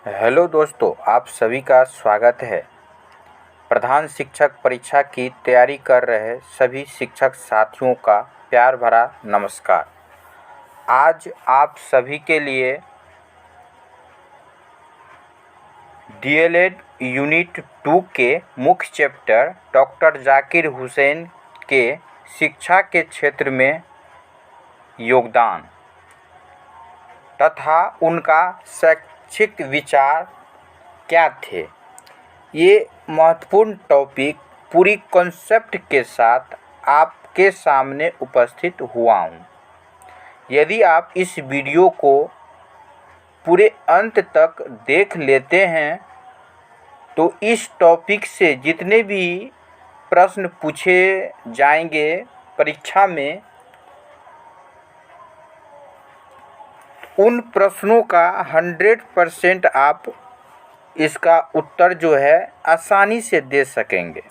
Hello दोस्तों, आप सभी का स्वागत है। प्रधान शिक्षक परीक्षा की तैयारी कर रहे सभी शिक्षक साथियों का प्यार भरा नमस्कार। आज आप सभी के लिए डीएलएड यूनिट 2 के मुख्य चैप्टर डॉक्टर जाकिर हुसैन के शिक्षा के क्षेत्र में योगदान तथा उनका शैक्षिक विचार क्या थे, ये महत्वपूर्ण टॉपिक पूरी कॉन्सेप्ट के साथ आपके सामने उपस्थित हुआ हूँ। यदि आप इस वीडियो को पूरे अंत तक देख लेते हैं तो इस टॉपिक से जितने भी प्रश्न पूछे जाएंगे परीक्षा में, उन प्रश्नों का 100% आप इसका उत्तर जो है आसानी से दे सकेंगे।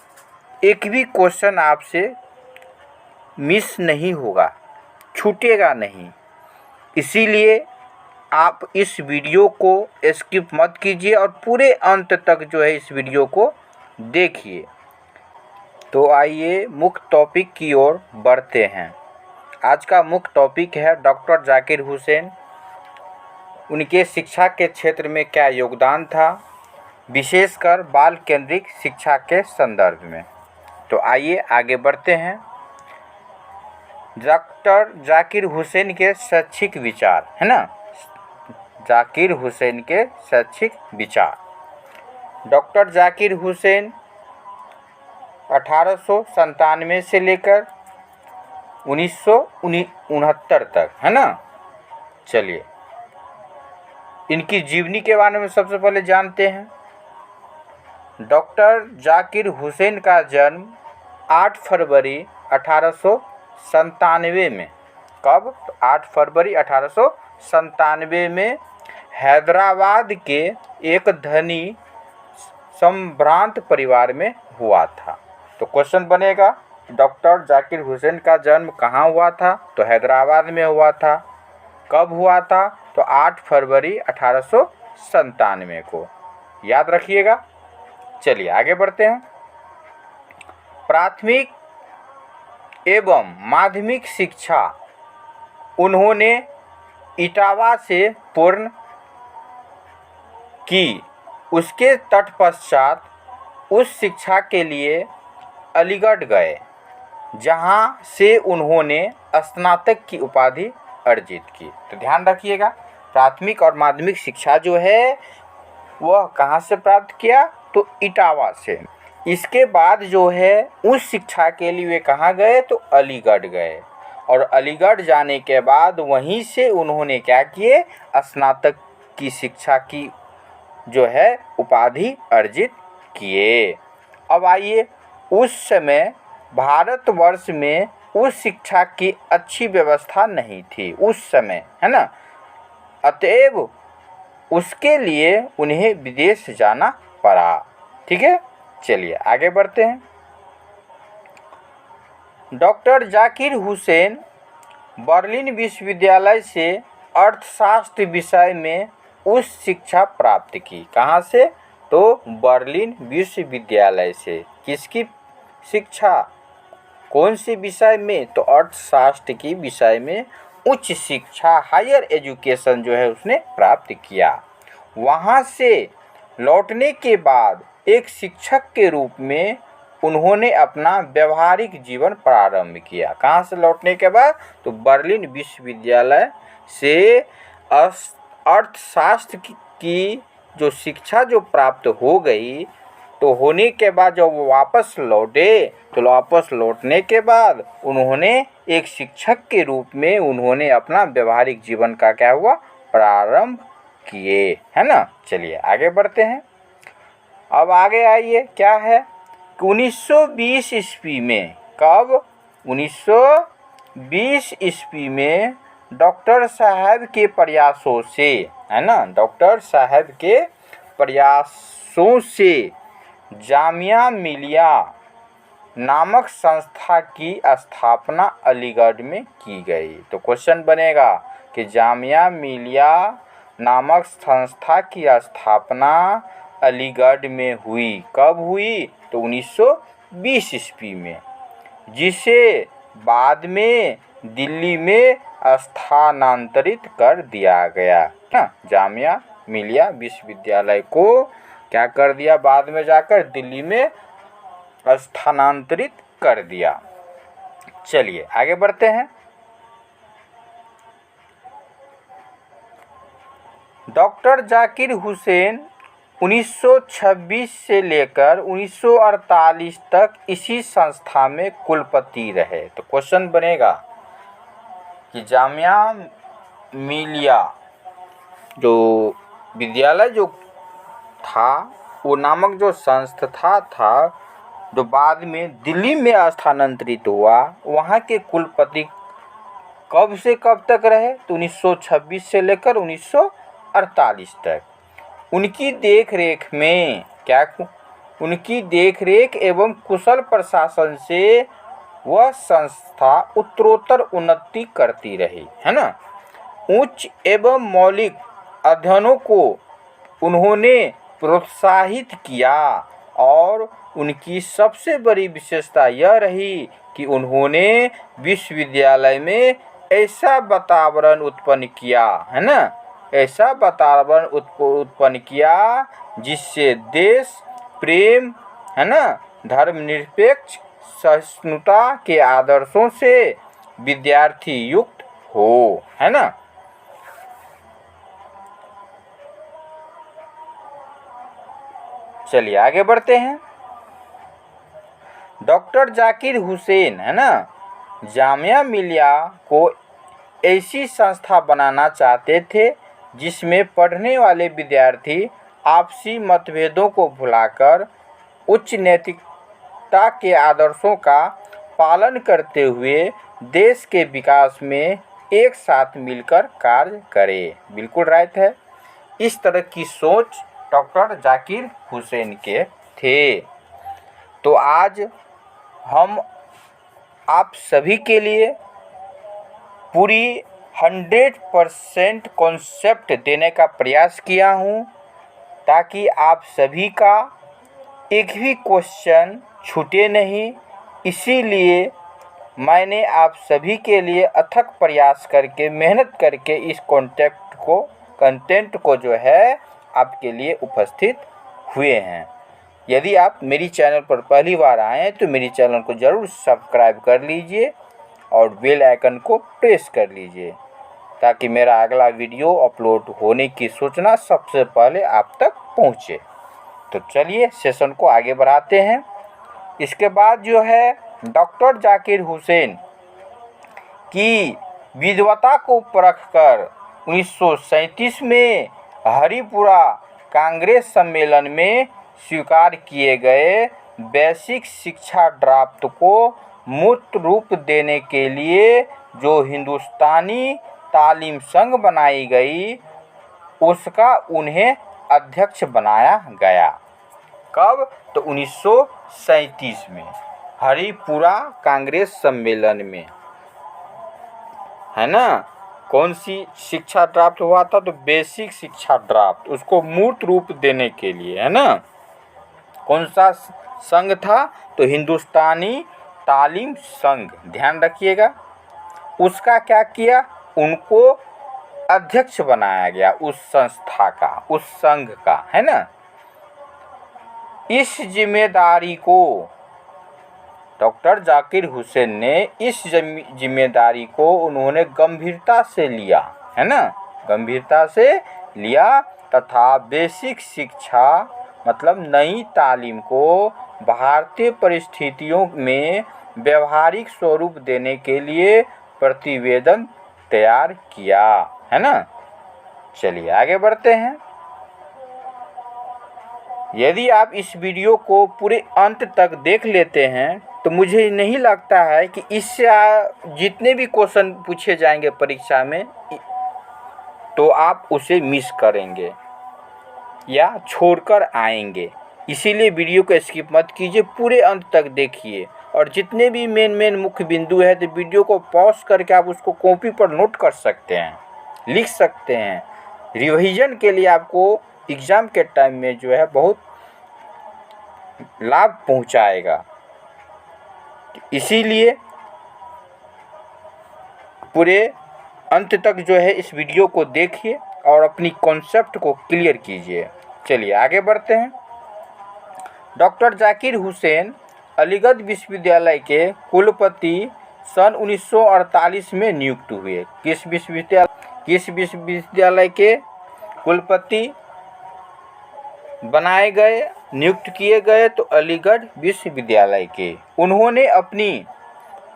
एक भी क्वेश्चन आपसे मिस नहीं होगा, छूटेगा नहीं। इसीलिए आप इस वीडियो को स्किप मत कीजिए और पूरे अंत तक जो है इस वीडियो को देखिए। तो आइए मुख्य टॉपिक की ओर बढ़ते हैं। आज का मुख्य टॉपिक है डॉक्टर जाकिर हुसैन, उनके शिक्षा के क्षेत्र में क्या योगदान था, विशेषकर बाल केंद्रित शिक्षा के संदर्भ में। तो आइए आगे बढ़ते हैं। डॉक्टर जाकिर हुसैन के शैक्षिक विचार, है ना, जाकिर हुसैन के शैक्षिक विचार। डॉक्टर जाकिर हुसैन 1897 से लेकर 1969 तक, है ना। चलिए इनकी जीवनी के बारे में सबसे पहले जानते हैं। डॉक्टर जाकिर हुसैन का जन्म 8 फरवरी 1897 में, कब? 8 फरवरी 1897 में हैदराबाद के एक धनी संभ्रांत परिवार में हुआ था। तो क्वेश्चन बनेगा, डॉक्टर जाकिर हुसैन का जन्म कहाँ हुआ था? तो हैदराबाद में हुआ था। कब हुआ था? तो 8 फरवरी 1897 को, याद रखिएगा। चलिए आगे बढ़ते हैं। प्राथमिक एवं माध्यमिक शिक्षा उन्होंने इटावा से पूर्ण की। उसके तत्पश्चात उस शिक्षा के लिए अलीगढ़ गए, जहां से उन्होंने स्नातक की उपाधि अर्जित की। तो ध्यान रखिएगा, प्राथमिक और माध्यमिक शिक्षा जो है वह कहाँ से प्राप्त किया? तो इटावा से। इसके बाद जो है उस शिक्षा के लिए वे कहाँ गए? तो अलीगढ़ गए, और अलीगढ़ जाने के बाद वहीं से उन्होंने क्या किए? स्नातक की शिक्षा की जो है उपाधि अर्जित किए। अब आइए, उस समय भारतवर्ष में उस शिक्षा की अच्छी व्यवस्था नहीं थी उस समय, है ना। अतएव उसके लिए उन्हें विदेश जाना पड़ा। ठीक है, चलिए आगे बढ़ते हैं। डॉक्टर जाकिर हुसैन बर्लिन विश्वविद्यालय से अर्थशास्त्र विषय में उच्च शिक्षा प्राप्त की। कहाँ से? तो बर्लिन विश्वविद्यालय से। किसकी शिक्षा? कौन से विषय में? तो अर्थशास्त्र की विषय में उच्च शिक्षा, हायर एजुकेशन जो है उसने प्राप्त किया। वहाँ से लौटने के बाद एक शिक्षक के रूप में उन्होंने अपना व्यवहारिक जीवन प्रारंभ किया। कहाँ से लौटने के बाद? तो बर्लिन विश्वविद्यालय से अर्थशास्त्र की जो शिक्षा जो प्राप्त हो गई, तो होने के बाद जब वो वापस लौटे, तो वापस लौटने के बाद उन्होंने एक शिक्षक के रूप में उन्होंने अपना व्यवहारिक जीवन का क्या हुआ? प्रारंभ किए, है ना। चलिए आगे बढ़ते हैं। अब आगे आइए, क्या है कि 1920 ईस्वी में, कब? 1920 ईस्वी में डॉक्टर साहब के प्रयासों से, है ना, डॉक्टर साहब के प्रयासों से जामिया मिलिया नामक संस्था की स्थापना अलीगढ़ में की गई। तो क्वेश्चन बनेगा कि जामिया मिलिया नामक संस्था की स्थापना अलीगढ़ में हुई। कब हुई? तो 1920 ईस्वी में, जिसे बाद में दिल्ली में स्थानांतरित कर दिया गया ना। जामिया मिलिया विश्वविद्यालय को क्या कर दिया? बाद में जाकर दिल्ली में स्थानांतरित कर दिया। चलिए आगे बढ़ते हैं। डॉक्टर जाकिर हुसैन 1926 से लेकर 1948 तक इसी संस्था में कुलपति रहे। तो क्वेश्चन बनेगा कि जामिया मिलिया जो विद्यालय जो था, वो नामक जो संस्था था जो बाद में दिल्ली में स्थानांतरित हुआ, वहाँ के कुलपति कब से कब तक रहे? तो 1926 से लेकर 1948 तक। उनकी देखरेख में उनकी देखरेख एवं कुशल प्रशासन से वह संस्था उत्तरोत्तर उन्नति करती रही, है ना। उच्च एवं मौलिक अध्ययनों को उन्होंने प्रोत्साहित किया और उनकी सबसे बड़ी विशेषता यह रही कि उन्होंने विश्वविद्यालय में ऐसा वातावरण उत्पन्न किया, है ना, ऐसा वातावरण उत्पन्न किया जिससे देश प्रेम, है ना, धर्मनिरपेक्ष सहिष्णुता के आदर्शों से विद्यार्थी युक्त हो, है ना। चलिए आगे बढ़ते हैं। डॉक्टर जाकिर हुसैन, है ना, जामिया मिलिया को ऐसी संस्था बनाना चाहते थे जिसमें पढ़ने वाले विद्यार्थी आपसी मतभेदों को भुलाकर उच्च नैतिकता के आदर्शों का पालन करते हुए देश के विकास में एक साथ मिलकर कार्य करें। बिल्कुल राइट है। इस तरह की सोच डॉक्टर जाकिर हुसैन के थे। तो आज हम आप सभी के लिए पूरी 100% कॉन्सेप्ट देने का प्रयास किया हूँ, ताकि आप सभी का एक भी क्वेश्चन छूटे नहीं। इसीलिए मैंने आप सभी के लिए अथक प्रयास करके, मेहनत करके इस कंटेंट को जो है आपके लिए उपस्थित हुए हैं। यदि आप मेरी चैनल पर पहली बार आए हैं तो मेरी चैनल को ज़रूर सब्सक्राइब कर लीजिए और बेल आइकन को प्रेस कर लीजिए, ताकि मेरा अगला वीडियो अपलोड होने की सूचना सबसे पहले आप तक पहुंचे। तो चलिए सेशन को आगे बढ़ाते हैं। इसके बाद जो है डॉक्टर जाकिर हुसैन की विद्वता को परखकर 1937 में हरिपुरा कांग्रेस सम्मेलन में स्वीकार किए गए बेसिक शिक्षा ड्राफ्ट को मूर्त रूप देने के लिए जो हिंदुस्तानी तालीम संघ बनाई गई, उसका उन्हें अध्यक्ष बनाया गया। कब? तो 1937 में हरिपुरा कांग्रेस सम्मेलन में, है ना। कौन सी शिक्षा ड्राफ्ट हुआ था? तो बेसिक शिक्षा ड्राफ्ट, उसको मूर्त रूप देने के लिए, है ना। कौन सा संघ था? तो हिंदुस्तानी तालीम संघ, ध्यान रखिएगा। उसका क्या किया? उनको अध्यक्ष बनाया गया, उस संस्था का, उस संघ का, है ना। इस जिम्मेदारी को डॉक्टर जाकिर हुसैन ने, इस जिम्मेदारी को उन्होंने गंभीरता से लिया, है ना, गंभीरता से लिया तथा बेसिक शिक्षा मतलब नई तालीम को भारतीय परिस्थितियों में व्यवहारिक स्वरूप देने के लिए प्रतिवेदन तैयार किया, है ना। चलिए आगे बढ़ते हैं। यदि आप इस वीडियो को पूरे अंत तक देख लेते हैं तो मुझे नहीं लगता है कि इससे जितने भी क्वेश्चन पूछे जाएंगे परीक्षा में तो आप उसे मिस करेंगे या छोड़कर आएंगे। इसीलिए वीडियो को स्किप मत कीजिए, पूरे अंत तक देखिए और जितने भी मेन मुख्य बिंदु है तो वीडियो को पॉज करके आप उसको कॉपी पर नोट कर सकते हैं, लिख सकते हैं, रिवीजन के लिए आपको एग्ज़ाम के टाइम में जो है बहुत लाभ पहुंचाएगा। इसीलिए पूरे अंत तक जो है इस वीडियो को देखिए और अपनी कॉन्सेप्ट को क्लियर कीजिए। चलिए आगे बढ़ते हैं। डॉक्टर जाकिर हुसैन अलीगढ़ विश्वविद्यालय के कुलपति सन 1948 में नियुक्त हुए। किस विश्वविद्यालय के कुलपति बनाए गए, नियुक्त किए गए? तो अलीगढ़ विश्वविद्यालय के। उन्होंने अपनी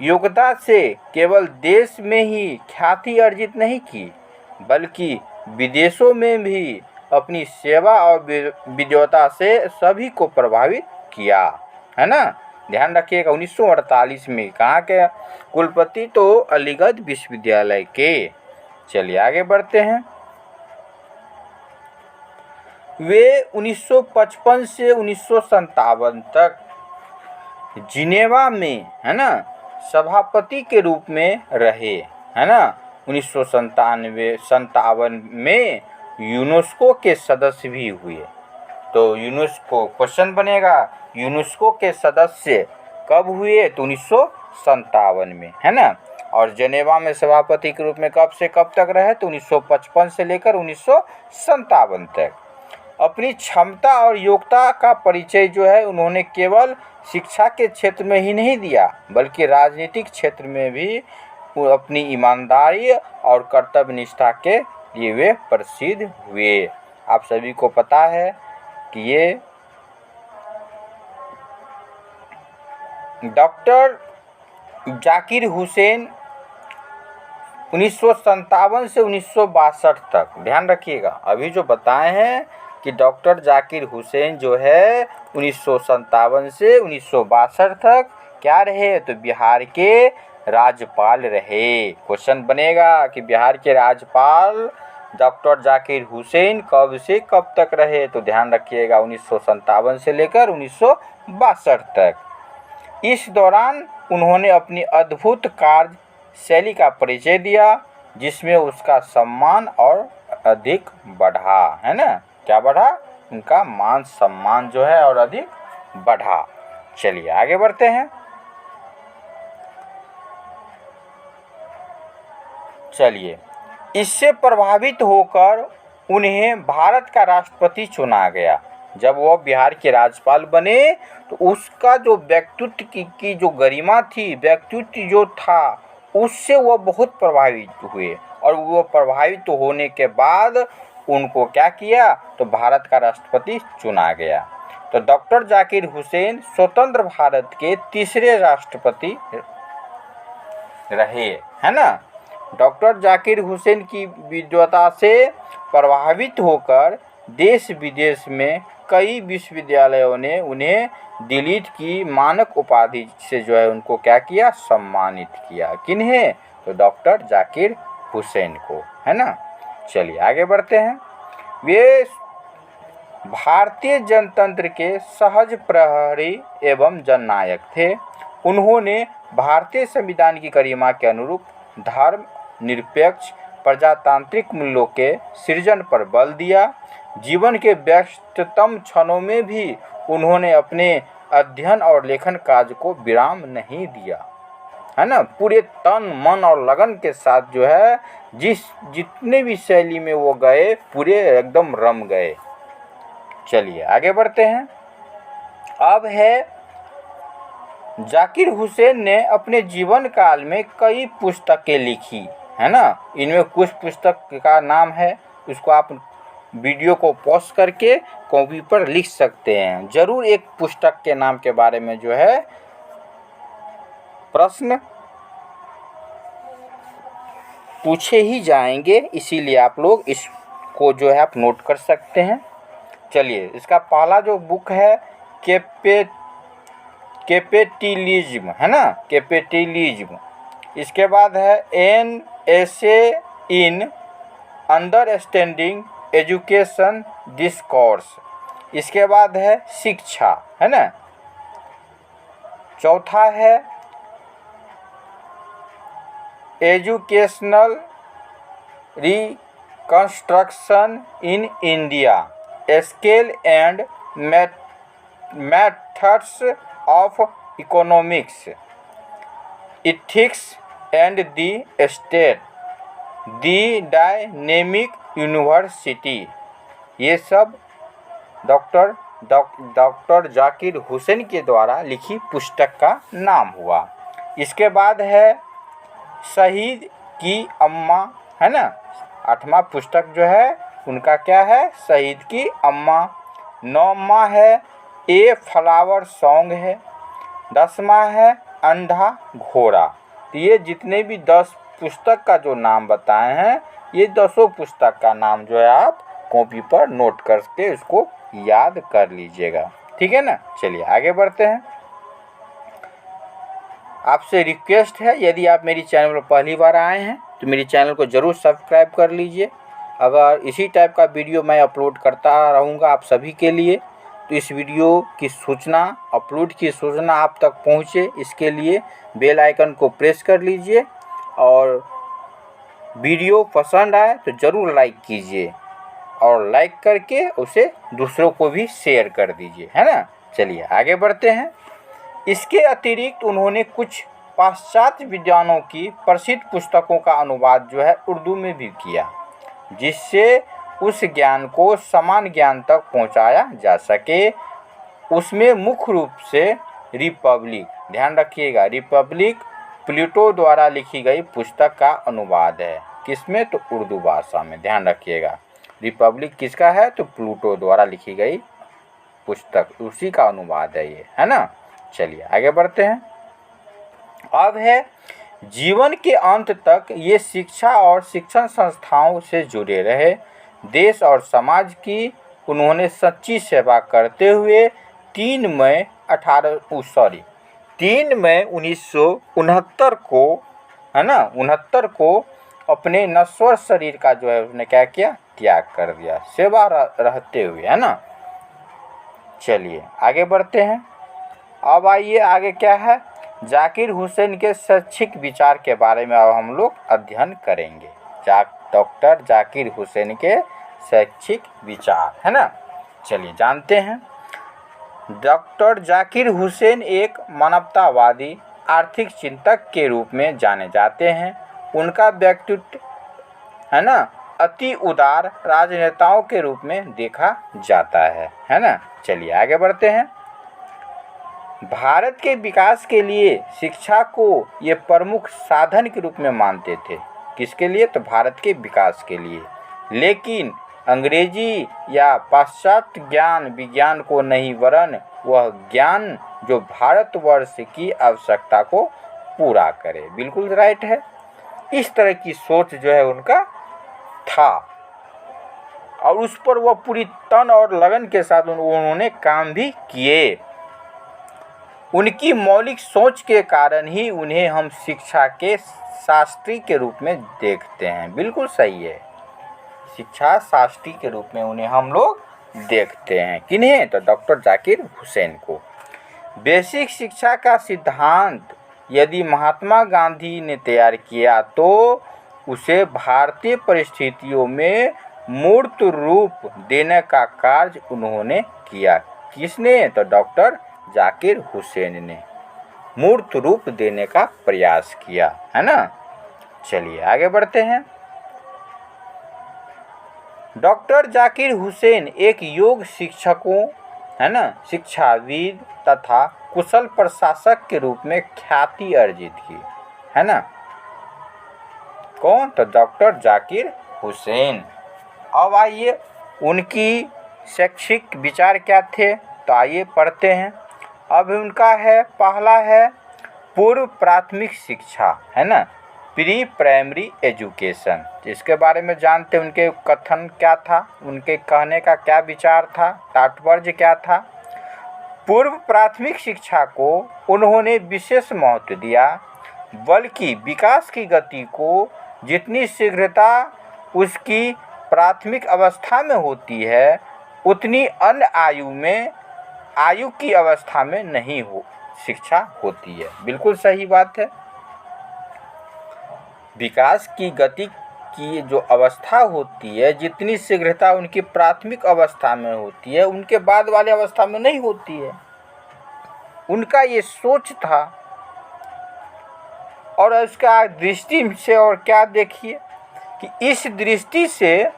योग्यता से केवल देश में ही ख्याति अर्जित नहीं की, बल्कि विदेशों में भी अपनी सेवा और विद्वता से सभी को प्रभावित किया, है ना। ध्यान रखिएगा, 1948 में कहाँ के कुलपति? तो अलीगढ़ विश्वविद्यालय के। चलिए आगे बढ़ते हैं। वे 1955 से 1957 तक जिनेवा में, है ना, सभापति के रूप में रहे, है ना। 1957 में यूनेस्को के सदस्य भी हुए। तो यूनेस्को क्वेश्चन बनेगा, यूनेस्को के सदस्य कब हुए? तो 1957 में, है ना। और जिनेवा में सभापति के रूप में कब से कब तक रहे? तो 1955 से लेकर 1957 तक। अपनी क्षमता और योग्यता का परिचय जो है उन्होंने केवल शिक्षा के क्षेत्र में ही नहीं दिया, बल्कि राजनीतिक क्षेत्र में भी अपनी ईमानदारी और कर्तव्य निष्ठा के लिए वे प्रसिद्ध हुए। आप सभी को पता है कि ये डॉक्टर जाकिर हुसैन 1957 से 1962 तक, ध्यान रखिएगा, अभी जो बताए हैं कि डॉक्टर जाकिर हुसैन जो है 1957 से 1962 तक क्या रहे? तो बिहार के राज्यपाल रहे। क्वेश्चन बनेगा कि बिहार के राज्यपाल डॉक्टर जाकिर हुसैन कब से कब तक रहे? तो ध्यान रखिएगा 1957 से लेकर 1962 तक। इस दौरान उन्होंने अपनी अद्भुत कार्य शैली का परिचय दिया, जिसमें उसका सम्मान और अधिक बढ़ा, है ना। क्या बढ़ा? उनका मान सम्मान जो है और अधिक बढ़ा। चलिए आगे बढ़ते हैं। चलिए, इससे प्रभावित होकर उन्हें भारत का राष्ट्रपति चुना गया। जब वह बिहार के राज्यपाल बने तो उसका जो व्यक्तित्व की जो गरिमा थी, व्यक्तित्व जो था, उससे वह बहुत प्रभावित हुए। और वो प्रभावित होने के बाद उनको क्या किया? तो भारत का राष्ट्रपति चुना गया। तो डॉक्टर जाकिर हुसैन स्वतंत्र भारत के तीसरे राष्ट्रपति रहे, है ना। डॉक्टर जाकिर हुसैन की विद्वता से प्रभावित होकर देश विदेश में कई विश्वविद्यालयों ने उन्हें दिलीट की मानक उपाधि से जो है उनको क्या किया? सम्मानित किया। किन्हें? तो डॉक्टर जाकिर हुसैन को, है ना। चलिए आगे बढ़ते हैं। वे भारतीय जनतंत्र के सहज प्रहरी एवं जननायक थे। उन्होंने भारतीय संविधान की गरिमा के अनुरूप धर्म निरपेक्ष प्रजातांत्रिक मूल्यों के सृजन पर बल दिया। जीवन के व्यस्ततम क्षणों में भी उन्होंने अपने अध्ययन और लेखन कार्य को विराम नहीं दिया, है ना। पूरे तन मन और लगन के साथ जो है जितने भी शैली में वो गए, पूरे एकदम रम गए। चलिए आगे बढ़ते हैं। अब है, जाकिर हुसैन ने अपने जीवन काल में कई पुस्तकें लिखी, है ना। इनमें कुछ पुस्तक का नाम है, उसको आप वीडियो को पॉज करके कॉपी पर लिख सकते हैं। जरूर एक पुस्तक के नाम के बारे में जो है प्रश्न पूछे ही जाएंगे, इसीलिए आप लोग इसको जो है आप नोट कर सकते हैं। चलिए, इसका पहला जो बुक है कैपिटलिज्म, है ना, कैपिटलिज्म। इसके बाद है an essay in understanding education discourse. इसके बाद है शिक्षा, है ना। चौथा है educational construction in India, scale and methods of economics, ethics and the state, the dynamic university, ये सब डॉक्टर जाकिर हुसैन के द्वारा लिखी पुस्तक का नाम हुआ। इसके बाद है शहीद की अम्मा, है ना, 8वां पुस्तक जो है उनका क्या है, शहीद की अम्मा। 9वां है ए फ्लावर सॉन्ग है। 10वां है अंधा घोड़ा। तो ये जितने भी 10 पुस्तक का जो नाम बताए हैं, ये 10 पुस्तक का नाम जो है आप कॉपी पर नोट करके उसको याद कर लीजिएगा, ठीक है ना। चलिए आगे बढ़ते हैं। आपसे रिक्वेस्ट है, यदि आप मेरी चैनल पर पहली बार आए हैं तो मेरी चैनल को ज़रूर सब्सक्राइब कर लीजिए। अगर इसी टाइप का वीडियो मैं अपलोड करता रहूँगा आप सभी के लिए, तो इस वीडियो की सूचना, अपलोड की सूचना आप तक पहुँचे, इसके लिए बेल आइकन को प्रेस कर लीजिए और वीडियो पसंद आए तो ज़रूर लाइक कीजिए और लाइक करके उसे दूसरों को भी शेयर कर दीजिए, है ना। चलिए आगे बढ़ते हैं। इसके अतिरिक्त उन्होंने कुछ पाश्चात्य विद्वानों की प्रसिद्ध पुस्तकों का अनुवाद जो है उर्दू में भी किया, जिससे उस ज्ञान को समान ज्ञान तक पहुंचाया जा सके। उसमें मुख्य रूप से रिपब्लिक, ध्यान रखिएगा, रिपब्लिक प्लेटो द्वारा लिखी गई पुस्तक का अनुवाद है। किसमें, तो उर्दू भाषा में, ध्यान रखिएगा। रिपब्लिक किसका है, तो प्लेटो द्वारा लिखी गई पुस्तक, उसी का अनुवाद है ये, है ना। चलिए आगे बढ़ते हैं। अब है जीवन के अंत तक ये शिक्षा और शिक्षण संस्थाओं से जुड़े रहे। देश और समाज की उन्होंने सच्ची सेवा करते हुए 3 मई 1969 को, है ना, 69 को अपने नश्वर शरीर का जो है उसने क्या किया, त्याग कर दिया, सेवा रहते हुए, है ना। चलिए आगे बढ़ते हैं। अब आइए आगे क्या है, जाकिर हुसैन के शैक्षिक विचार के बारे में अब हम लोग अध्ययन करेंगे। डॉक्टर जाकिर हुसैन के शैक्षिक विचार, है ना। चलिए जानते हैं। डॉक्टर जाकिर हुसैन एक मानवतावादी आर्थिक चिंतक के रूप में जाने जाते हैं। उनका व्यक्तित्व, है ना, अति उदार राजनेताओं के रूप में देखा जाता है ना। चलिए आगे बढ़ते हैं। भारत के विकास के लिए शिक्षा को ये प्रमुख साधन के रूप में मानते थे। किसके लिए, तो भारत के विकास के लिए। लेकिन अंग्रेजी या पाश्चात्य ज्ञान विज्ञान को नहीं, वरन वह ज्ञान जो भारतवर्ष की आवश्यकता को पूरा करे। बिल्कुल राइट है। इस तरह की सोच जो है उनका था और उस पर वह पूरी तन और लगन के साथ उन्होंने काम भी किए। उनकी मौलिक सोच के कारण ही उन्हें हम शिक्षा के शास्त्री के रूप में देखते हैं। बिल्कुल सही है, शिक्षा शास्त्री के रूप में उन्हें हम लोग देखते हैं। किन्हें, तो डॉक्टर जाकिर हुसैन को। बेसिक शिक्षा का सिद्धांत यदि महात्मा गांधी ने तैयार किया तो उसे भारतीय परिस्थितियों में मूर्त रूप देने का कार्य उन्होंने किया। किसने, तो डॉक्टर जाकिर हुसैन ने मूर्त रूप देने का प्रयास किया, है ना। चलिए आगे बढ़ते हैं। डॉक्टर जाकिर हुसैन एक योग शिक्षकों, है ना, शिक्षाविद तथा कुशल प्रशासक के रूप में ख्याति अर्जित की, है ना। कौन, तो डॉक्टर जाकिर हुसैन। अब आइए उनकी शैक्षिक विचार क्या थे, तो आइए पढ़ते हैं। अब उनका है, पहला है पूर्व प्राथमिक शिक्षा, है ना, प्री प्राइमरी एजुकेशन। इसके बारे में जानते हैं, उनके कथन क्या था, उनके कहने का क्या विचार था, तात्पर्य क्या था। पूर्व प्राथमिक शिक्षा को उन्होंने विशेष महत्व दिया, बल्कि विकास की गति को जितनी शीघ्रता उसकी प्राथमिक अवस्था में होती है उतनी अन्य आयु की अवस्था में नहीं शिक्षा होती है। बिल्कुल सही बात है। विकास की गति की जो अवस्था होती है, जितनी शीघ्रता उनकी प्राथमिक अवस्था में होती है, उनके बाद वाले अवस्था में नहीं होती है। उनका ये सोच था। और इसका दृष्टि से और क्या देखिए कि इस दृष्टि से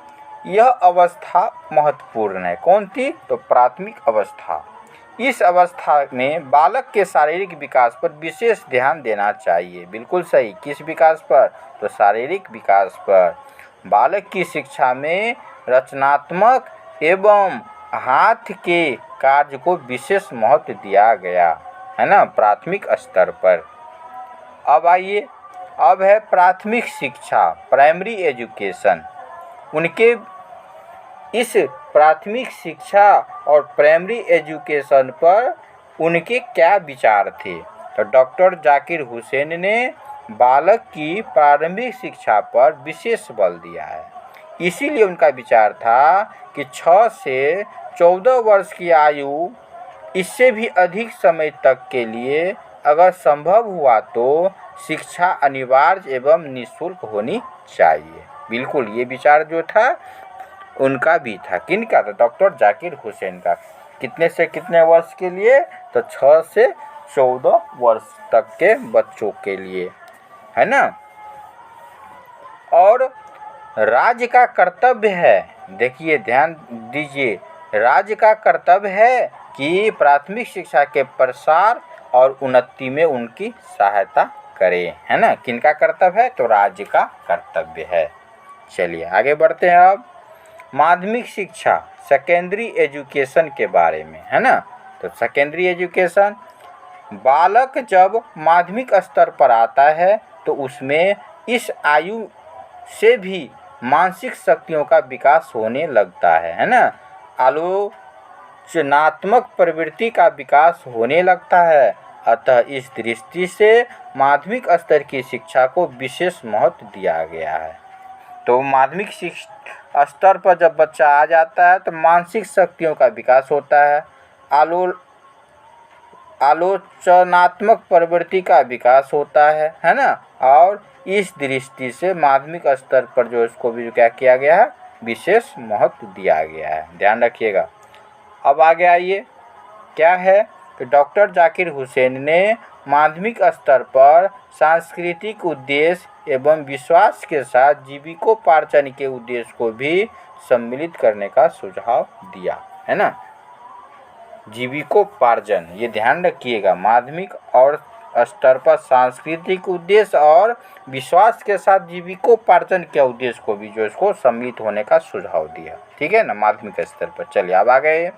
यह अवस्था महत्वपूर्ण है। कौन थी? तो प्राथमिक अवस्था। इस अवस्था में बालक के शारीरिक विकास पर विशेष ध्यान देना चाहिए। बिल्कुल सही। किस विकास पर? तो शारीरिक विकास पर। बालक की शिक्षा में रचनात्मक एवं हाथ के कार्य को विशेष महत्व दिया गया है ना, प्राथमिक स्तर पर। अब आइए, अब है प्राथमिक शिक्षा, प्राइमरी एजुकेशन। उनके इस प्राथमिक शिक्षा और प्राइमरी एजुकेशन पर उनके क्या विचार थे? तो डॉक्टर जाकिर हुसैन ने बालक की प्रारंभिक शिक्षा पर विशेष बल दिया है। इसीलिए उनका विचार था कि 6 से 14 वर्ष की आयु, इससे भी अधिक समय तक के लिए अगर संभव हुआ तो शिक्षा अनिवार्य एवं निःशुल्क होनी चाहिए। बिल्कुल, ये विचार जो था उनका भी था। किनका? तो डॉक्टर जाकिर हुसैन का। कितने से कितने वर्ष के लिए? तो 6 से 14 वर्ष तक के बच्चों के लिए, है ना। और राज्य का कर्तव्य है, देखिए ध्यान दीजिए, राज्य का कर्तव्य है कि प्राथमिक शिक्षा के प्रसार और उन्नति में उनकी सहायता करे, है ना। किनका कर्तव्य है? तो राज्य का कर्तव्य है। चलिए आगे बढ़ते हैं। अब माध्यमिक शिक्षा, सेकेंडरी एजुकेशन के बारे में, है ना। तो सेकेंडरी एजुकेशन, बालक जब माध्यमिक स्तर पर आता है तो उसमें इस आयु से भी मानसिक शक्तियों का विकास होने लगता है ना। आलोचनात्मक प्रवृत्ति का विकास होने लगता है। अतः इस दृष्टि से माध्यमिक स्तर की शिक्षा को विशेष महत्व दिया गया है। तो माध्यमिक स्तर पर जब बच्चा आ जाता है तो मानसिक शक्तियों का विकास होता है, आलोचनात्मक प्रवृत्ति का विकास होता है ना। और इस दृष्टि से माध्यमिक स्तर पर जो इसको भी क्या किया गया है, विशेष महत्व दिया गया है। ध्यान रखिएगा। अब आगे आइए, क्या है कि डॉक्टर जाकिर हुसैन ने माध्यमिक स्तर पर सांस्कृतिक उद्देश्य एवं विश्वास के साथ जीविकोपार्जन के उद्देश्य को भी सम्मिलित करने का सुझाव दिया, है ना। जीविकोपार्जन, ये ध्यान रखिएगा, माध्यमिक और स्तर पर सांस्कृतिक उद्देश्य और विश्वास के साथ जीविकोपार्जन के उद्देश्य को भी जो इसको सम्मिलित होने का सुझाव दिया, ठीक है ना, माध्यमिक स्तर पर। चलिए अब आ गए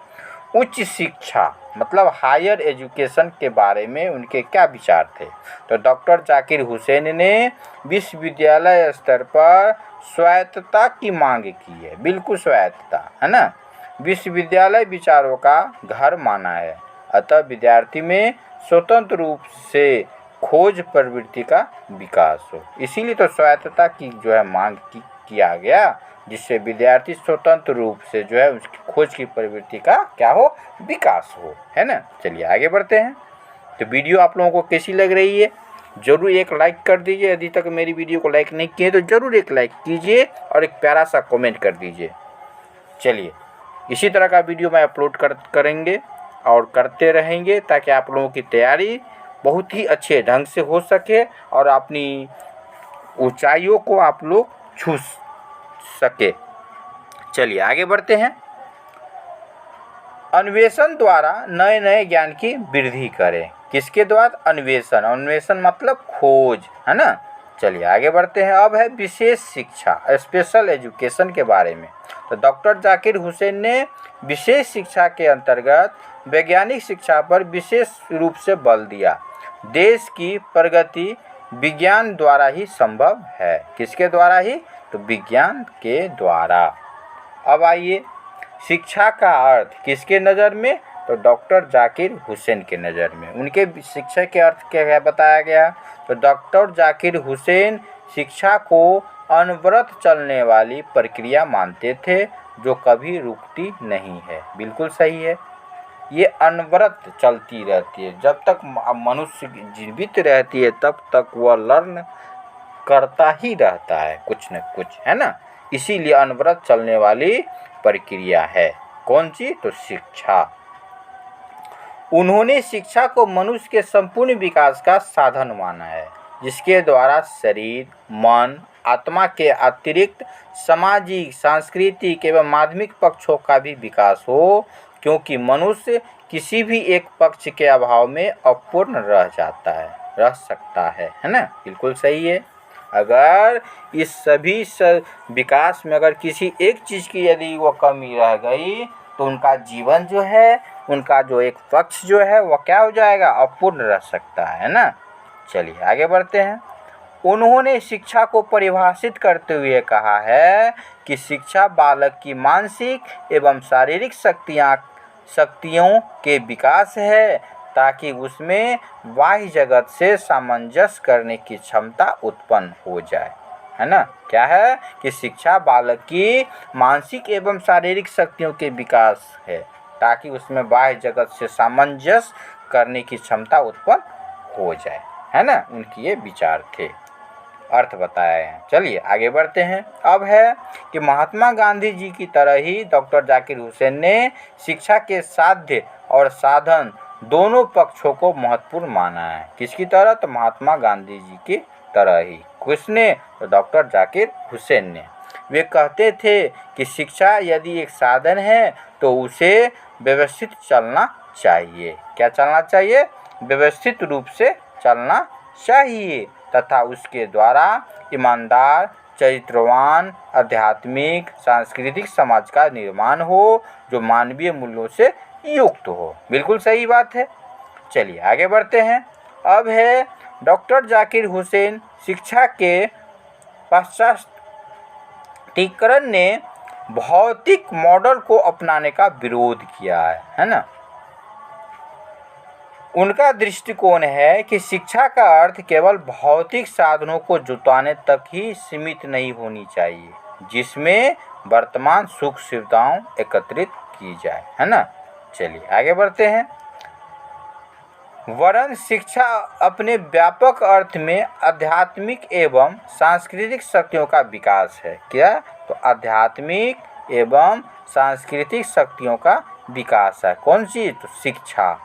उच्च शिक्षा, मतलब हायर एजुकेशन के बारे में उनके क्या विचार थे। तो डॉक्टर जाकिर हुसैन ने विश्वविद्यालय स्तर पर स्वायत्तता की मांग की है। बिल्कुल स्वायत्तता, है ना। विश्वविद्यालय विचारों का घर माना है। अतः विद्यार्थी में स्वतंत्र रूप से खोज प्रवृत्ति का विकास हो, इसीलिए तो स्वायत्तता की जो है मांग किया गया, जिससे विद्यार्थी स्वतंत्र रूप से जो है उसकी खोज की प्रवृत्ति का क्या हो, विकास हो, है ना। चलिए आगे बढ़ते हैं। तो वीडियो आप लोगों को कैसी लग रही है, ज़रूर एक लाइक कर दीजिए। यदि तक मेरी वीडियो को लाइक नहीं किए तो ज़रूर एक लाइक कीजिए और एक प्यारा सा कमेंट कर दीजिए। चलिए इसी तरह का वीडियो मैं अपलोड करेंगे और करते रहेंगे ताकि आप लोगों की तैयारी बहुत ही अच्छे ढंग से हो सके और अपनी ऊंचाइयों को आप लोग छू सके। चलिए आगे बढ़ते हैं। अन्वेषण द्वारा नए नए ज्ञान की वृद्धि करें। किसके द्वारा? अन्वेषण। अन्वेषण मतलब खोज, है ना। चलिए आगे बढ़ते हैं। अब है विशेष शिक्षा, स्पेशल एजुकेशन के बारे में। तो डॉक्टर जाकिर हुसैन ने विशेष शिक्षा के अंतर्गत वैज्ञानिक शिक्षा पर विशेष रूप से बल दिया। देश की प्रगति विज्ञान द्वारा ही संभव है। किसके द्वारा ही? तो विज्ञान के द्वारा। अब आइए, शिक्षा का अर्थ किसके नज़र में? तो डॉक्टर जाकिर हुसैन के नज़र में। उनके शिक्षा के अर्थ क्या बताया गया? तो डॉक्टर जाकिर हुसैन शिक्षा को अनवरत चलने वाली प्रक्रिया मानते थे जो कभी रुकती नहीं है। बिल्कुल सही है, ये अनवरत चलती रहती है। जब तक मनुष्य जीवित रहती है तब तक वह लर्न करता ही रहता है कुछ न कुछ, है ना। इसीलिए अनवरत चलने वाली प्रक्रिया है। कौन सी? तो शिक्षा। उन्होंने शिक्षा को मनुष्य के संपूर्ण विकास का साधन माना है, जिसके द्वारा शरीर, मन, आत्मा के अतिरिक्त सामाजिक, सांस्कृतिक एवं माध्यमिक पक्षों का भी विकास हो, क्योंकि मनुष्य किसी भी एक पक्ष के अभाव में अपूर्ण रह सकता है ना। बिल्कुल सही है। अगर इस सभी विकास में अगर किसी एक चीज़ की यदि वो कमी रह गई तो उनका जीवन जो है, उनका जो एक पक्ष जो है वह क्या हो जाएगा? अपूर्ण रह सकता है ना। चलिए आगे बढ़ते हैं। उन्होंने शिक्षा को परिभाषित करते हुए कहा है कि शिक्षा बालक की मानसिक एवं शारीरिक शक्तियों के विकास है, ताकि उसमें बाह्य जगत से सामंजस्य करने की क्षमता उत्पन्न हो जाए, है ना। क्या है कि शिक्षा बालक की मानसिक एवं शारीरिक शक्तियों के विकास है, ताकि उसमें बाह्य जगत से सामंजस्य करने की क्षमता उत्पन्न हो जाए, है ना। उनके ये विचार थे, अर्थ बताए हैं। चलिए आगे बढ़ते हैं। अब है कि महात्मा गांधी जी की तरह ही डॉक्टर जाकिर हुसैन ने शिक्षा के साध्य और साधन दोनों पक्षों को महत्वपूर्ण माना है। किसकी तरह? तो महात्मा गांधी जी की तरह ही। किसने? तो डॉक्टर जाकिर हुसैन ने। वे कहते थे कि शिक्षा यदि एक साधन है तो उसे व्यवस्थित चलना चाहिए। क्या चलना चाहिए? व्यवस्थित रूप से चलना चाहिए, तथा उसके द्वारा ईमानदार, चरित्रवान, आध्यात्मिक, सांस्कृतिक समाज का निर्माण हो, जो मानवीय मूल्यों से युक्त हो। बिल्कुल सही बात है। चलिए आगे बढ़ते हैं। अब है डॉक्टर जाकिर हुसैन शिक्षा के पाश्चात्यीकरण ने भौतिक मॉडल को अपनाने का विरोध किया है ना। उनका दृष्टिकोण है कि शिक्षा का अर्थ केवल भौतिक साधनों को जुटाने तक ही सीमित नहीं होनी चाहिए, जिसमें वर्तमान सुख सुविधाओं एकत्रित की जाए, है ना। चलिए आगे बढ़ते हैं। वरन शिक्षा अपने व्यापक अर्थ में आध्यात्मिक एवं सांस्कृतिक शक्तियों का विकास है। क्या? तो आध्यात्मिक एवं सांस्कृतिक शक्तियों का विकास है। कौन सी? तो शिक्षा।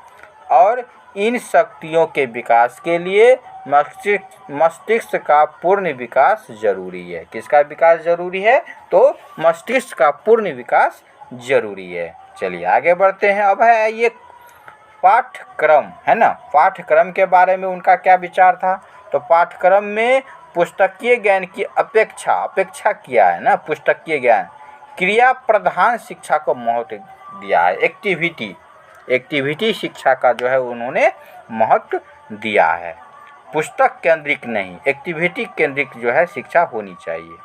और इन शक्तियों के विकास के लिए मस्तिष्क का पूर्ण विकास जरूरी है। किसका विकास जरूरी है? तो मस्तिष्क का पूर्ण विकास जरूरी है। चलिए आगे बढ़ते हैं। अब है ये पाठ्यक्रम, है ना। पाठ्यक्रम के बारे में उनका क्या विचार था? तो पाठ्यक्रम में पुस्तकीय ज्ञान की अपेक्षा किया है ना। पुस्तकीय ज्ञान, क्रिया प्रधान शिक्षा को महत्व दिया है। एक्टिविटी शिक्षा का जो है उन्होंने महत्व दिया है। पुस्तक केंद्रित नहीं, एक्टिविटी केंद्रित जो है शिक्षा होनी चाहिए।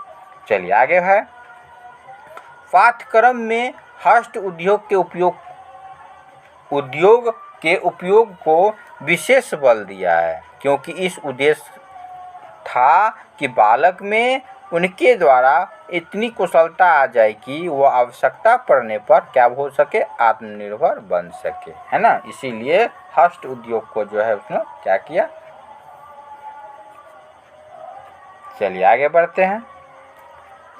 चलिए आगे है। पाठ्यक्रम में हस्त उद्योग के उपयोग को विशेष बल दिया है, क्योंकि इस उद्देश्य था कि बालक में उनके द्वारा इतनी कुशलता आ जाए कि वो आवश्यकता पड़ने पर क्या हो सके? आत्मनिर्भर बन सके, है ना। इसीलिए हस्त उद्योग को जो है उसने क्या किया? चलिए आगे बढ़ते हैं।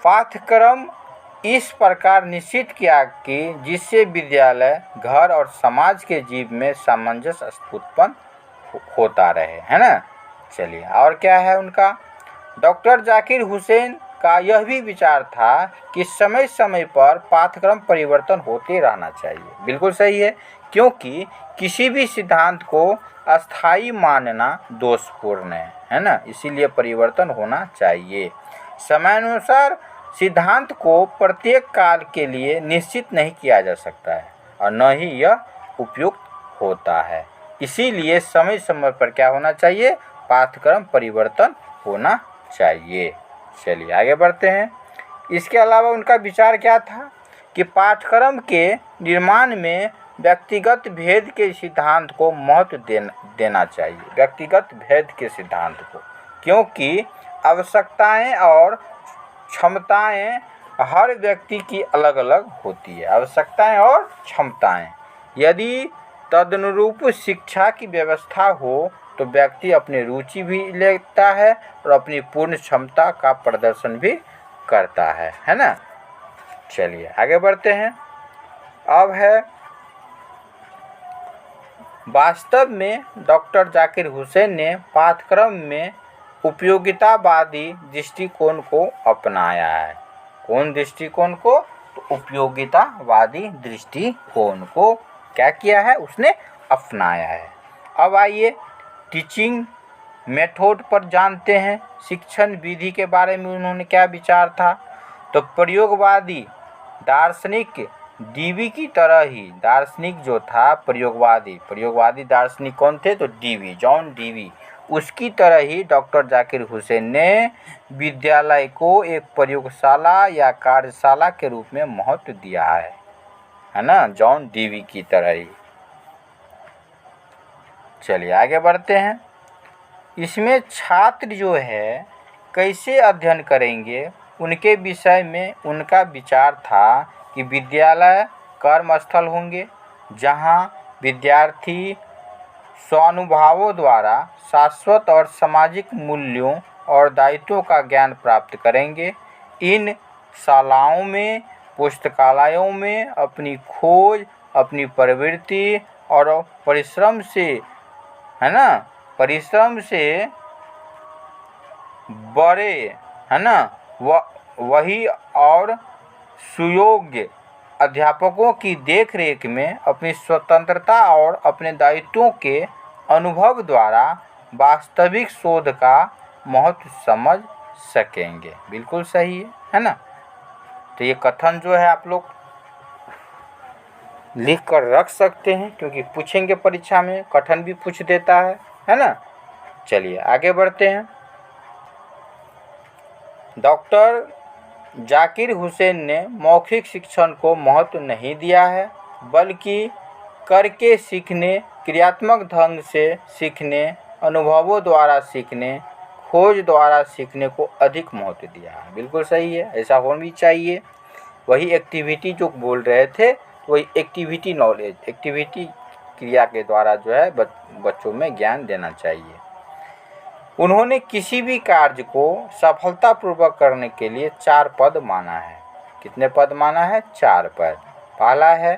पाठ्यक्रम इस प्रकार निश्चित किया कि जिससे विद्यालय, घर और समाज के जीवन में सामंजस्य उत्पन्न होता रहे, है ना। चलिए और क्या है उनका? डॉक्टर जाकिर हुसैन का यह भी विचार था कि समय समय पर पाठ्यक्रम परिवर्तन होते रहना चाहिए। बिल्कुल सही है, क्योंकि किसी भी सिद्धांत को अस्थायी मानना दोषपूर्ण है ना। इसीलिए परिवर्तन होना चाहिए। समयानुसार सिद्धांत को प्रत्येक काल के लिए निश्चित नहीं किया जा सकता है और न ही यह उपयुक्त होता है। इसीलिए समय समय पर क्या होना चाहिए? पाठ्यक्रम परिवर्तन होना चाहिए। चलिए आगे बढ़ते हैं। इसके अलावा उनका विचार क्या था कि पाठ्यक्रम के निर्माण में व्यक्तिगत भेद के सिद्धांत को महत्व देना चाहिए। व्यक्तिगत भेद के सिद्धांत को, क्योंकि आवश्यकताएं और क्षमताएं हर व्यक्ति की अलग अलग होती है। आवश्यकताएं और क्षमताएं, यदि तदनुरूप शिक्षा की व्यवस्था हो तो व्यक्ति अपनी रुचि भी लेता है और अपनी पूर्ण क्षमता का प्रदर्शन भी करता है ना। चलिए आगे बढ़ते हैं। अब है वास्तव में डॉक्टर जाकिर हुसैन ने पाठ्यक्रम में उपयोगितावादी दृष्टिकोण को अपनाया है। कौन दृष्टिकोण को? तो उपयोगितावादी दृष्टिकोण को क्या किया है? उसने अपनाया है। अब आइए टीचिंग मेथड पर जानते हैं। शिक्षण विधि के बारे में उन्होंने क्या विचार था? तो प्रयोगवादी दार्शनिक डीवी की तरह ही दार्शनिक जो था प्रयोगवादी दार्शनिक कौन थे? तो डीवी, जॉन डीवी। उसकी तरह ही डॉक्टर जाकिर हुसैन ने विद्यालय को एक प्रयोगशाला या कार्यशाला के रूप में महत्व दिया है ना, जॉन डीवी की तरह ही। चलिए आगे बढ़ते हैं। इसमें छात्र जो है कैसे अध्ययन करेंगे उनके विषय में उनका विचार था कि विद्यालय कर्मस्थल होंगे जहां विद्यार्थी स्वानुभवों द्वारा शाश्वत और सामाजिक मूल्यों और दायित्वों का ज्ञान प्राप्त करेंगे। इन शालाओं में पुस्तकालयों में अपनी खोज, अपनी प्रवृत्ति और परिश्रम से है ना, परिश्रम से बड़े है ना वही और सुयोग्य अध्यापकों की देखरेख में अपनी स्वतंत्रता और अपने दायित्वों के अनुभव द्वारा वास्तविक शोध का महत्व समझ सकेंगे। बिल्कुल सही है ना। तो ये कथन जो है आप लोग लिख कर रख सकते हैं क्योंकि पूछेंगे परीक्षा में, कथन भी पूछ देता है ना। चलिए आगे बढ़ते हैं। डॉक्टर जाकिर हुसैन ने मौखिक शिक्षण को महत्व नहीं दिया है बल्कि करके सीखने, क्रियात्मक ढंग से सीखने, अनुभवों द्वारा सीखने, खोज द्वारा सीखने को अधिक महत्व दिया है। बिल्कुल सही है, ऐसा होना भी चाहिए। वही एक्टिविटी जो बोल रहे थे वही एक्टिविटी नॉलेज, एक्टिविटी क्रिया के द्वारा जो है बच्चों में ज्ञान देना चाहिए। उन्होंने किसी भी कार्य को सफलतापूर्वक करने के लिए 4 पद माना है। कितने पद माना है? 4 पद। पहला है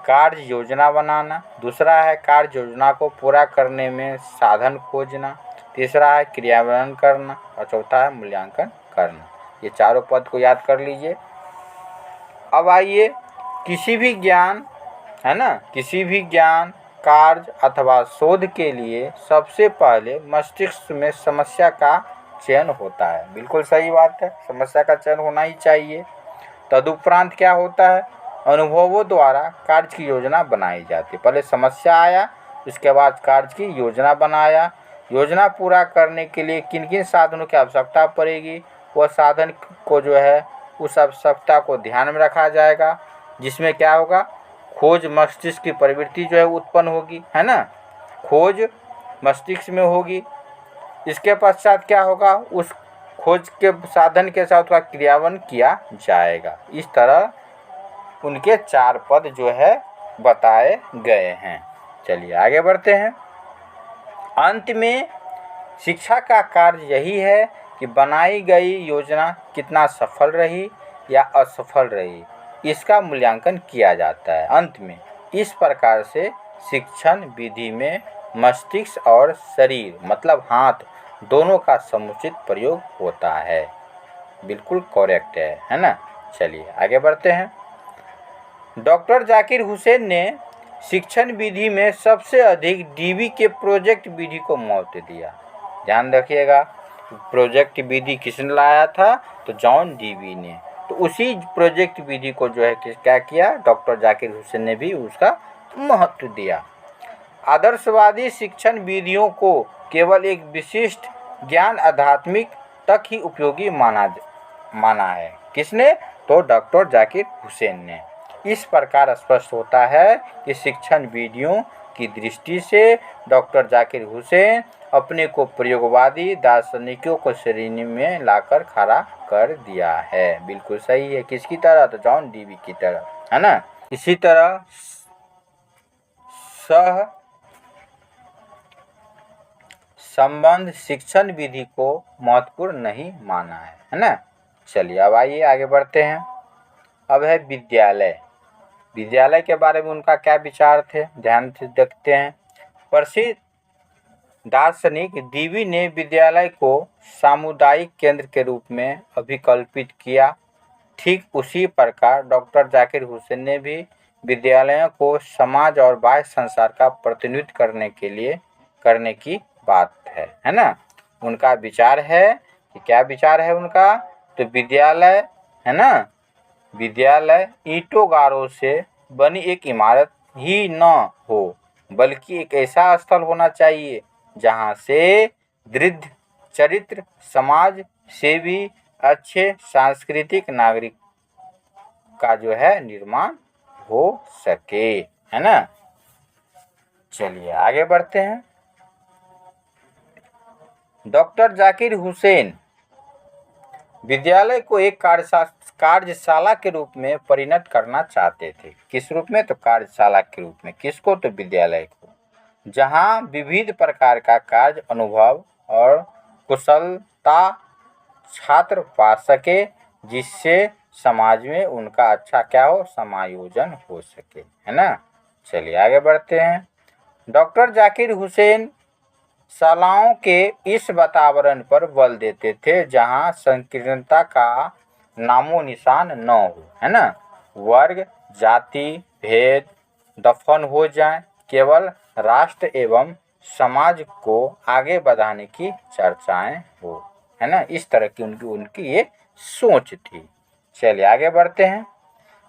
कार्य योजना बनाना, दूसरा है कार्य योजना को पूरा करने में साधन खोजना, तीसरा है क्रियान्वयन करना और चौथा है मूल्यांकन करना। ये चारों पद को याद कर लीजिए। अब आइए किसी भी ज्ञान है ना, किसी भी ज्ञान कार्य अथवा शोध के लिए सबसे पहले मस्तिष्क में समस्या का चयन होता है। बिल्कुल सही बात है, समस्या का चयन होना ही चाहिए। तदुपरांत क्या होता है? अनुभवों द्वारा कार्य की योजना बनाई जाती है। पहले समस्या आया, उसके बाद कार्य की योजना बनाया। योजना पूरा करने के लिए किन किन साधनों की आवश्यकता पड़ेगी, वह साधन को जो है उस आवश्यकता को ध्यान में रखा जाएगा, जिसमें क्या होगा? खोज मस्तिष्क की प्रवृत्ति जो है उत्पन्न होगी, है ना, खोज मस्तिष्क में होगी। इसके पश्चात क्या होगा? उस खोज के साधन के साथ उसका क्रियान्वयन किया जाएगा। इस तरह उनके 4 पद जो है बताए गए हैं। चलिए आगे बढ़ते हैं। अंत में शिक्षा का कार्य यही है कि बनाई गई योजना कितना सफल रही या असफल रही, इसका मूल्यांकन किया जाता है अंत में। इस प्रकार से शिक्षण विधि में मस्तिष्क और शरीर मतलब हाथ दोनों का समुचित प्रयोग होता है। बिल्कुल करेक्ट है ना। चलिए आगे बढ़ते हैं। डॉक्टर जाकिर हुसैन ने शिक्षण विधि में सबसे अधिक डीवी के प्रोजेक्ट विधि को महत्व दिया। ध्यान रखिएगा, प्रोजेक्ट विधि किसने लाया था? तो जॉन डीवी ने। तो उसी प्रोजेक्ट विधि को जो है क्या किया? डॉक्टर जाकिर हुसैन ने भी उसका महत्व दिया। आदर्शवादी शिक्षण विधियों को केवल एक विशिष्ट ज्ञान आध्यात्मिक तक ही उपयोगी माना है। किसने? तो डॉक्टर जाकिर हुसैन ने। इस प्रकार स्पष्ट होता है कि शिक्षण विधियों की दृष्टि से डॉक्टर जाकिर हुसैन अपने को प्रयोगवादी दार्शनिकों को श्रेणी में लाकर खड़ा कर दिया है। बिल्कुल सही है। किसकी तरह? तो जॉन डीवी की तरह, है ना। इसी तरह संबंध शिक्षण विधि को महत्वपूर्ण नहीं माना है ना। चलिए अब आइए आगे बढ़ते हैं। अब है विद्यालय। विद्यालय के बारे में उनका क्या विचार थे, ध्यान से देखते हैं। प्रसिद्ध दार्शनिक डीवी ने विद्यालय को सामुदायिक केंद्र के रूप में अभिकल्पित किया। ठीक उसी प्रकार डॉक्टर जाकिर हुसैन ने भी विद्यालयों को समाज और बाह्य संसार का प्रतिनिधित्व करने की बात है ना। उनका विचार है कि क्या विचार है उनका, तो विद्यालय है ना, विद्यालय ईंटों गारों से बनी एक इमारत ही न हो, बल्कि एक ऐसा स्थल होना चाहिए जहाँ से दृढ़ चरित्र, समाज सेवी, अच्छे सांस्कृतिक नागरिक का जो है निर्माण हो सके, है ना। चलिए आगे बढ़ते हैं। डॉक्टर जाकिर हुसैन विद्यालय को एक कार्यशाला के रूप में परिणत करना चाहते थे। किस रूप में, तो कार्यशाला के रूप में। किसको, तो विद्यालय को, जहां विविध प्रकार का कार्य अनुभव और कुशलता छात्र पा सके, जिससे समाज में उनका अच्छा क्या हो, समायोजन हो सके, है ना। चलिए आगे बढ़ते हैं। डॉक्टर जाकिर हुसैन शालाओं के इस वातावरण पर बल देते थे जहां संकीर्णता का नामो निशान न हो, है ना। वर्ग जाति भेद दफन हो जाए, केवल राष्ट्र एवं समाज को आगे बढ़ाने की चर्चाएं हो, है ना। इस तरह की उनकी ये सोच थी। चलिए आगे बढ़ते हैं।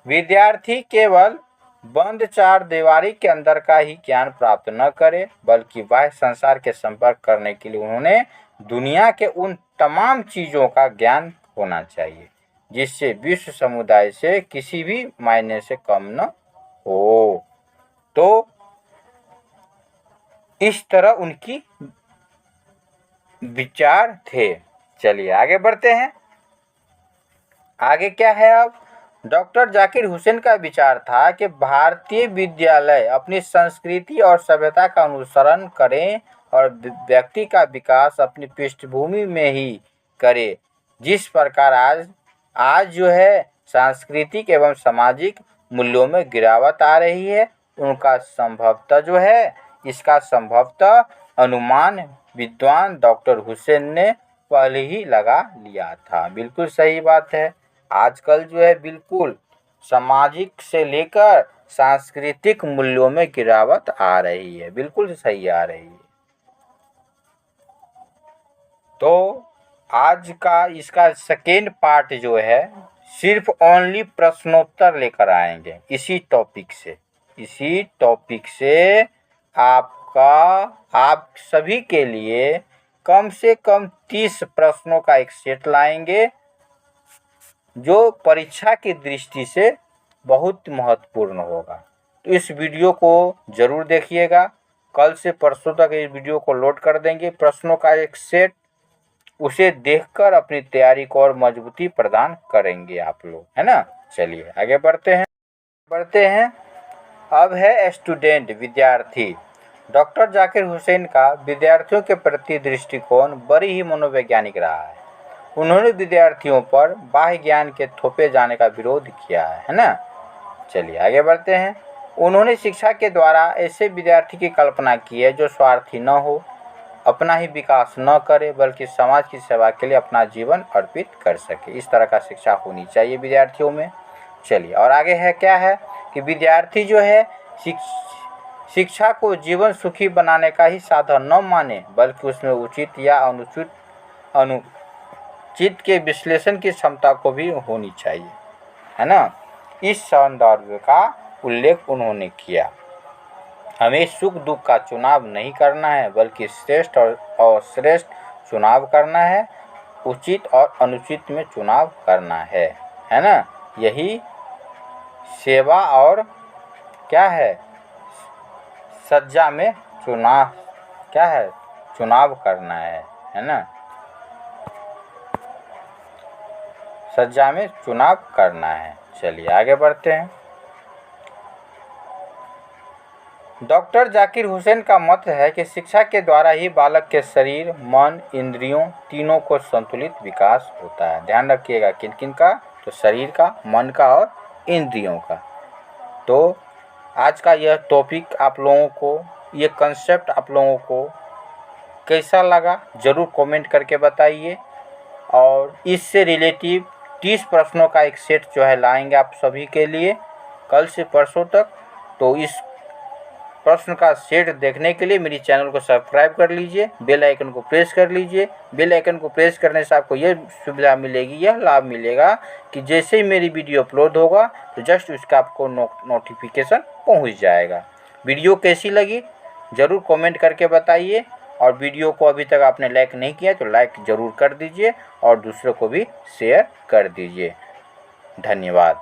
विद्यार्थी केवल बंद चार दीवारी के अंदर का ही ज्ञान प्राप्त न करे, बल्कि बाह्य संसार के संपर्क करने के लिए उन्होंने दुनिया के उन तमाम चीज़ों का ज्ञान होना चाहिए जिससे विश्व समुदाय से किसी भी मायने से कम न हो। तो इस तरह उनकी विचार थे। चलिए आगे बढ़ते हैं। आगे क्या है, अब डॉक्टर जाकिर हुसैन का विचार था कि भारतीय विद्यालय अपनी संस्कृति और सभ्यता का अनुसरण करें और व्यक्ति का विकास अपनी पृष्ठभूमि में ही करे। जिस प्रकार आज जो है सांस्कृतिक एवं सामाजिक मूल्यों में गिरावट आ रही है, उनका संभवतः जो है इसका संभवतः अनुमान विद्वान डॉक्टर हुसैन ने पहले ही लगा लिया था। बिल्कुल सही बात है। आजकल जो है बिल्कुल सामाजिक से लेकर सांस्कृतिक मूल्यों में गिरावट आ रही है, बिल्कुल सही आ रही है। तो आज का इसका सेकेंड पार्ट जो है सिर्फ ओनली प्रश्नोत्तर लेकर आएंगे इसी टॉपिक से आप सभी के लिए कम से कम 30 प्रश्नों का एक सेट लाएंगे जो परीक्षा की दृष्टि से बहुत महत्वपूर्ण होगा। तो इस वीडियो को ज़रूर देखिएगा। कल से परसों तक इस वीडियो को लोड कर देंगे, प्रश्नों का एक सेट, उसे देखकर अपनी तैयारी को और मजबूती प्रदान करेंगे आप लोग, है ना। चलिए आगे बढ़ते हैं। अब है स्टूडेंट, विद्यार्थी। डॉक्टर जाकिर हुसैन का विद्यार्थियों के प्रति दृष्टिकोण बड़ी ही मनोवैज्ञानिक रहा है। उन्होंने विद्यार्थियों पर बाह्य ज्ञान के थोपे जाने का विरोध किया है ना। चलिए आगे बढ़ते हैं। उन्होंने शिक्षा के द्वारा ऐसे विद्यार्थी की कल्पना की है जो स्वार्थी न हो, अपना ही विकास न करे, बल्कि समाज की सेवा के लिए अपना जीवन अर्पित कर सके। इस तरह का शिक्षा होनी चाहिए विद्यार्थियों में। चलिए और आगे है क्या है कि विद्यार्थी जो है शिक्षा को जीवन सुखी बनाने का ही साधन न माने, बल्कि उसमें उचित या अनुचित के विश्लेषण की क्षमता को भी होनी चाहिए, है ना। इस संदर्भ का उल्लेख उन्होंने किया। हमें सुख दुख का चुनाव नहीं करना है, बल्कि श्रेष्ठ और श्रेष्ठ चुनाव करना है, उचित और अनुचित में चुनाव करना है ना। यही सेवा और क्या है, सज्जा में चुनाव करना है ना। सज्जा में चुनाव करना है। चलिए आगे बढ़ते हैं। डॉक्टर जाकिर हुसैन का मत है कि शिक्षा के द्वारा ही बालक के शरीर, मन, इंद्रियों तीनों को संतुलित विकास होता है। ध्यान रखिएगा, किन किन का? तो शरीर का, मन का और इंद्रियों का। तो आज का यह टॉपिक आप लोगों को, ये कंसेप्ट आप लोगों को कैसा लगा ज़रूर कमेंट करके बताइए। और इससे रिलेटिव 30 प्रश्नों का एक सेट जो है लाएंगे आप सभी के लिए कल से परसों तक। तो इस प्रश्न का सेट देखने के लिए मेरी चैनल को सब्सक्राइब कर लीजिए, बेल आइकन को प्रेस कर लीजिए। बेल आइकन को प्रेस करने से आपको यह सुविधा मिलेगी, यह लाभ मिलेगा कि जैसे ही मेरी वीडियो अपलोड होगा तो जस्ट उसका आपको नोटिफिकेशन पहुंच जाएगा। वीडियो कैसी लगी ज़रूर कमेंट करके बताइए। और वीडियो को अभी तक आपने लाइक नहीं किया तो लाइक ज़रूर कर दीजिए और दूसरों को भी शेयर कर दीजिए। धन्यवाद।